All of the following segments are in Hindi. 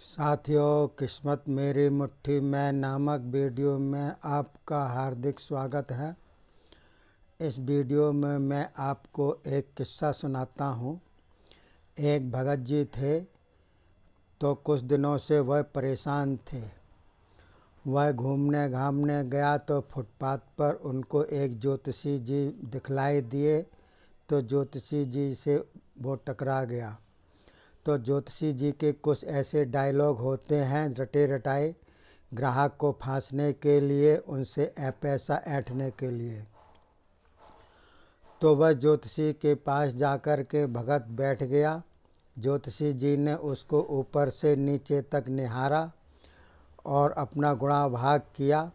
साथियों, किस्मत मेरी मुट्ठी में नामक वीडियो में आपका हार्दिक स्वागत है। इस वीडियो में मैं आपको एक किस्सा सुनाता हूँ। एक भगत जी थे तो कुछ दिनों से वह परेशान थे। वह घूमने घामने गया तो फुटपाथ पर उनको एक ज्योतिषी जी दिखलाई दिए। तो ज्योतिषी जी से वो टकरा गया। तो ज्योतिषी जी के कुछ ऐसे डायलॉग होते हैं रटे रटाए, ग्राहक को फांसने के लिए, उनसे पैसा ऐंठने के लिए। तो वह ज्योतिषी के पास जाकर के भगत बैठ गया। ज्योतिषी जी ने उसको ऊपर से नीचे तक निहारा और अपना गुणाभाग किया।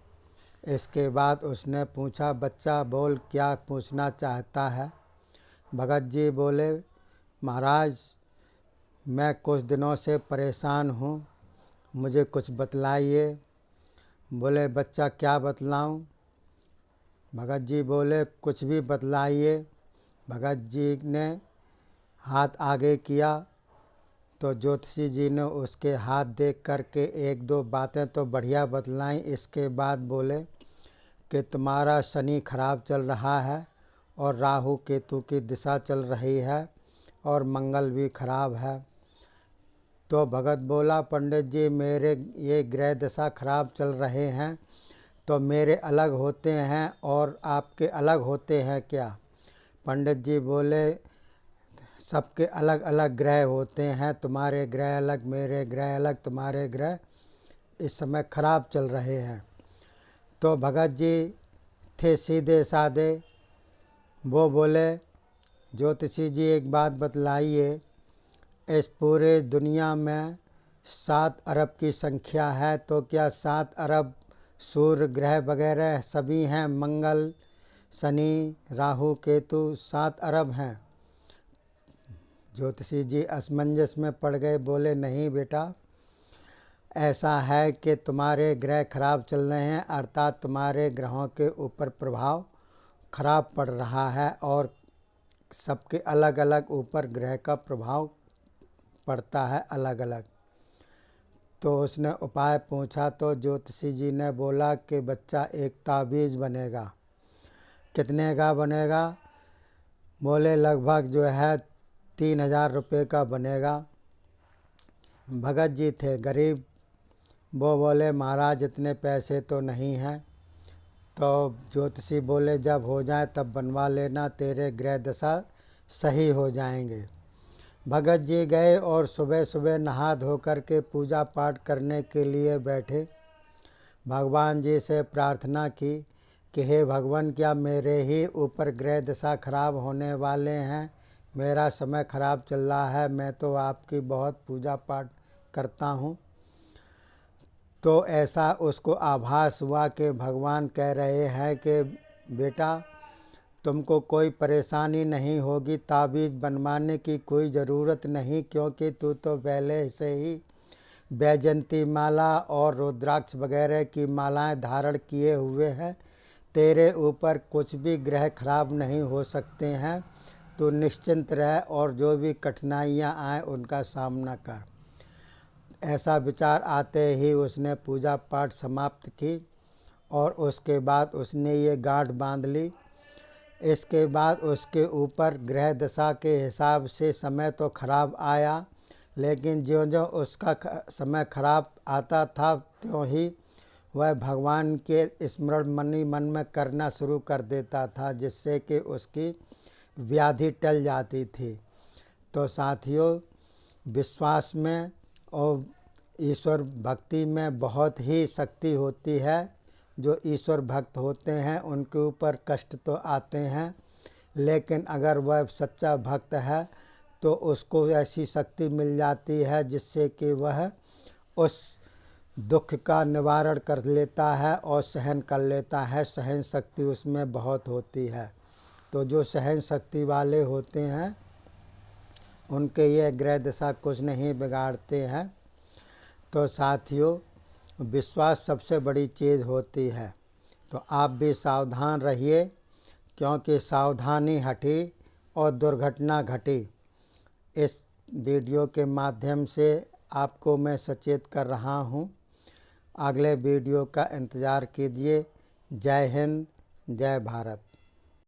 इसके बाद उसने पूछा, बच्चा बोल, क्या पूछना चाहता है? भगत जी बोले, महाराज मैं कुछ दिनों से परेशान हूँ, मुझे कुछ बतलाइए। बोले, बच्चा क्या बतलाऊँ? भगत जी बोले, कुछ भी बतलाइए। भगत जी ने हाथ आगे किया तो ज्योतिषी जी ने उसके हाथ देख करके एक दो बातें तो बढ़िया बतलाई। इसके बाद बोले कि तुम्हारा शनि खराब चल रहा है और राहु केतु की दिशा चल रही है और मंगल भी खराब है। तो भगत बोला, पंडित जी मेरे ये ग्रह दशा खराब चल रहे हैं तो मेरे अलग होते हैं और आपके अलग होते हैं क्या? पंडित जी बोले, सबके अलग अलग ग्रह होते हैं, तुम्हारे ग्रह अलग, मेरे ग्रह अलग, तुम्हारे ग्रह इस समय खराब चल रहे हैं। तो भगत जी थे सीधे साधे। वो बोले, ज्योतिषी जी एक बात बतलाइए, इस पूरे दुनिया में 7 अरब की संख्या है तो क्या 7 अरब सूर्य ग्रह वगैरह सभी हैं? मंगल, शनि, राहु, केतु 7 अरब हैं। ज्योतिषी जी असमंजस में पड़ गए। बोले, नहीं बेटा, ऐसा है कि तुम्हारे ग्रह खराब चल रहे हैं, अर्थात तुम्हारे ग्रहों के ऊपर प्रभाव खराब पड़ रहा है और सबके अलग अलग ऊपर ग्रह का प्रभाव पड़ता है अलग अलग। तो उसने उपाय पूछा तो ज्योतिषी जी ने बोला कि बच्चा एक ताबीज़ बनेगा। कितने का बनेगा? बोले, लगभग जो है 3000 रुपये का बनेगा। भगत जी थे गरीब। वो बोले, महाराज इतने पैसे तो नहीं हैं। तो ज्योतिषी बोले, जब हो जाए तब बनवा लेना, तेरे ग्रह दशा सही हो जाएंगे। भगत जी गए और सुबह सुबह नहा धो कर के पूजा पाठ करने के लिए बैठे। भगवान जी से प्रार्थना की कि हे भगवान, क्या मेरे ही ऊपर ग्रह दशा खराब होने वाले हैं? मेरा समय खराब चल रहा है, मैं तो आपकी बहुत पूजा पाठ करता हूँ। तो ऐसा उसको आभास हुआ कि भगवान कह रहे हैं कि बेटा तुमको कोई परेशानी नहीं होगी, ताबीज़ बनवाने की कोई ज़रूरत नहीं, क्योंकि तू तो पहले से ही वैजयंती माला और रुद्राक्ष वगैरह की मालाएं धारण किए हुए हैं। तेरे ऊपर कुछ भी ग्रह खराब नहीं हो सकते हैं। तू निश्चिंत रह और जो भी कठिनाइयां आए उनका सामना कर। ऐसा विचार आते ही उसने पूजा पाठ समाप्त की और उसके बाद उसने ये गांठ बांध ली। इसके बाद उसके ऊपर ग्रह दशा के हिसाब से समय तो खराब आया, लेकिन ज्यों ज्यों उसका समय खराब आता था त्यों ही वह भगवान के स्मरण मन ही मन में करना शुरू कर देता था, जिससे कि उसकी व्याधि टल जाती थी। तो साथियों, विश्वास में और ईश्वर भक्ति में बहुत ही शक्ति होती है। जो ईश्वर भक्त होते हैं उनके ऊपर कष्ट तो आते हैं, लेकिन अगर वह सच्चा भक्त है तो उसको ऐसी शक्ति मिल जाती है जिससे कि वह उस दुख का निवारण कर लेता है और सहन कर लेता है। सहन शक्ति उसमें बहुत होती है। तो जो सहन शक्ति वाले होते हैं उनके ये ग्रह दशा कुछ नहीं बिगाड़ते हैं। तो साथियों, विश्वास सबसे बड़ी चीज़ होती है। तो आप भी सावधान रहिए, क्योंकि सावधानी हटी और दुर्घटना घटी। इस वीडियो के माध्यम से आपको मैं सचेत कर रहा हूँ। अगले वीडियो का इंतज़ार कीजिए। जय हिंद, जय भारत।